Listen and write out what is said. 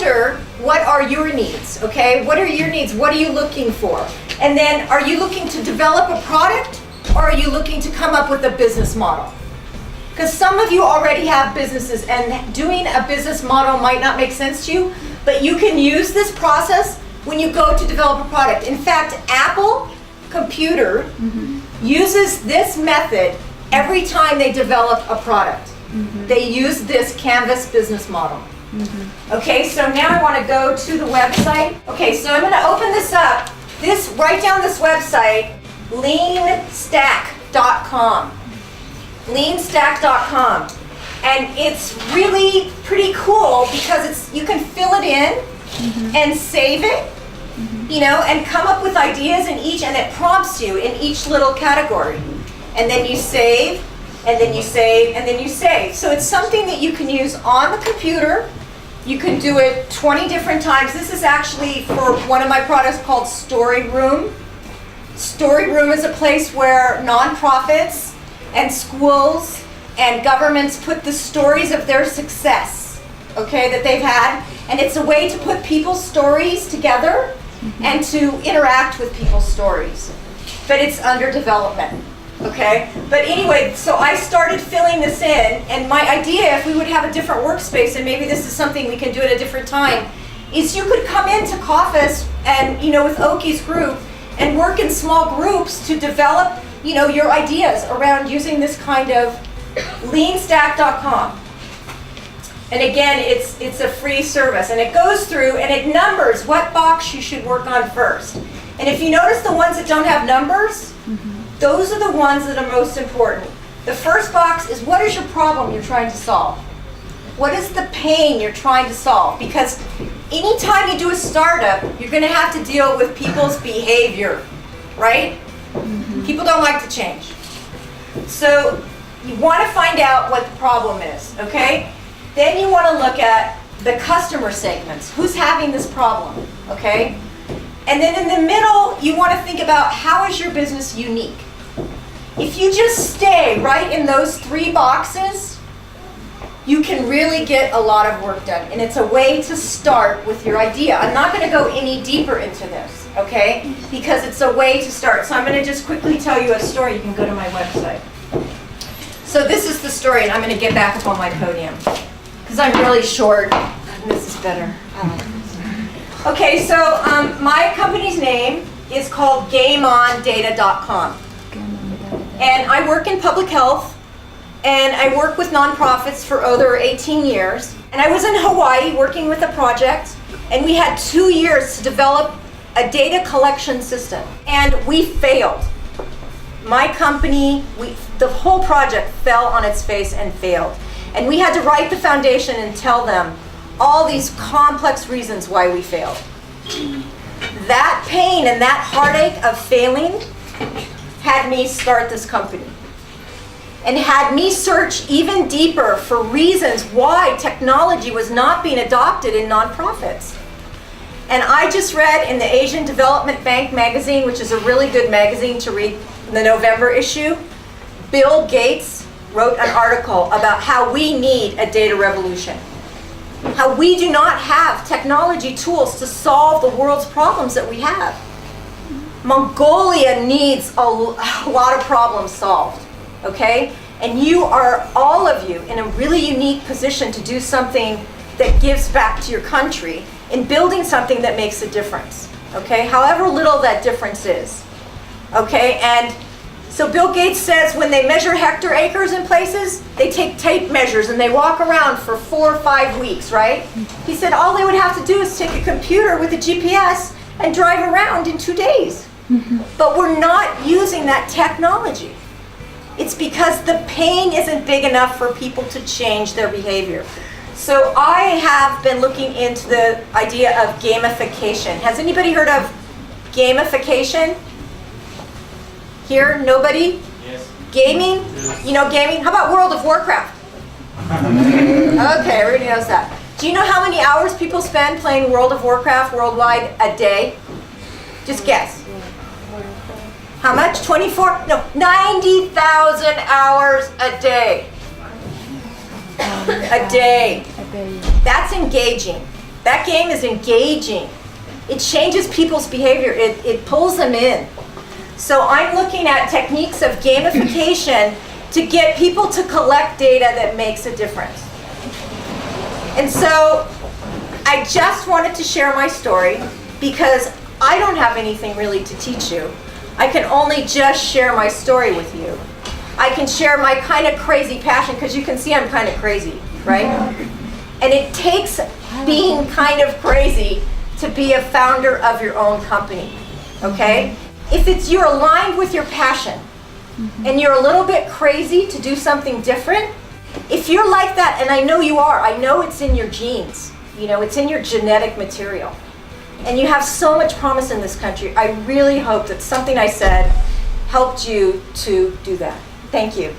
wonder, what are your needs, okay? What are your needs? What are you looking for? And then, are you looking to develop a product, or are you looking to come up with a business model? Because some of you already have businesses, and doing a business model might not make sense to you, but you can use this process when you go to develop a product. In fact, Apple Computer uses this method every time they develop a product. They use this Canvas business model. Okay, so now I want to go to the website. Okay, so I'm going to open this up. Write down this website, leanstack.com. leanstack.com. And it's really pretty cool because you can fill it in and save it, you know, and come up with ideas in each, and it prompts you in each little category. And then you save, and then you save, and then you save. So it's something that you can use on the computer. You can do it 20 different times. This is actually for one of my products called Story Room. Story Room is a place where nonprofits and schools and governments put the stories of their success, okay, that they've had. And it's a way to put people's stories together and to interact with people's stories. But it's under development, okay? But anyway, so I started filling this in, and my idea, if we would have a different workspace, and maybe this is something we can do at a different time, is you could come into Office and, you know, with Oki's group, and work in small groups to develop, you know, your ideas around using this kind of leanstack.com. And again, it's a free service, and it goes through and it numbers what box you should work on first. And if you notice the ones that don't have numbers, those are the ones that are most important. The first box is, what is your problem you're trying to solve? What is the pain you're trying to solve? Because anytime you do a startup, you're going to have to deal with people's behavior, right? People don't like to change. So you want to find out what the problem is, okay? Then you want to look at the customer segments. Who's having this problem, okay? And then in the middle, you want to think about, how is your business unique? If you just stay right in those three boxes, you can really get a lot of work done. And it's a way to start with your idea. I'm not going to go any deeper into this, okay? Because it's a way to start. So I'm going to just quickly tell you a story. You can go to my website. So this is the story, and I'm going to get back up on my podium because I'm really short. This is better. I like this. Okay, so my company's name is called GameOnData.com. And I work in public health, and I work with nonprofits for over 18 years. And I was in Hawaii working with a project, and we had 2 years to develop a data collection system. And we failed. My company, the whole project fell on its face and failed. And we had to write the foundation and tell them all these complex reasons why we failed. That pain and that heartache of failing had me start this company, and had me search even deeper for reasons why technology was not being adopted in nonprofits. And I just read in the Asian Development Bank magazine, which is a really good magazine to read, the November issue, Bill Gates wrote an article about how we need a data revolution. How we do not have technology tools to solve the world's problems that we have. Mongolia needs a lot of problems solved, okay? And you are, all of you, in a really unique position to do something that gives back to your country in building something that makes a difference, okay? However little that difference is, okay? And so Bill Gates says when they measure hectare acres in places, they take tape measures and they walk around for 4 or 5 weeks, right? He said all they would have to do is take a computer with a GPS and drive around in 2 days. But we're not using that technology. It's because the pain isn't big enough for people to change their behavior. So I have been looking into the idea of gamification. Has anybody heard of gamification? Here? Nobody? Yes. Gaming? Yes. You know gaming? How about World of Warcraft? Okay, everybody knows that. Do you know how many hours people spend playing World of Warcraft worldwide a day? Just guess. How much? 24? No, 90,000 hours a day. A day. That's engaging. That game is engaging. It changes people's behavior. It pulls them in. So I'm looking at techniques of gamification to get people to collect data that makes a difference. And so I just wanted to share my story because I don't have anything really to teach you. I can only just share my story with you. I can share my kind of crazy passion because you can see I'm kind of crazy, right? And it takes being kind of crazy to be a founder of your own company, okay? If you're aligned with your passion and you're a little bit crazy to do something different, if you're like that, and I know you are, I know it's in your genes, you know, it's in your genetic material, and you have so much promise in this country, I really hope that something I said helped you to do that. Thank you.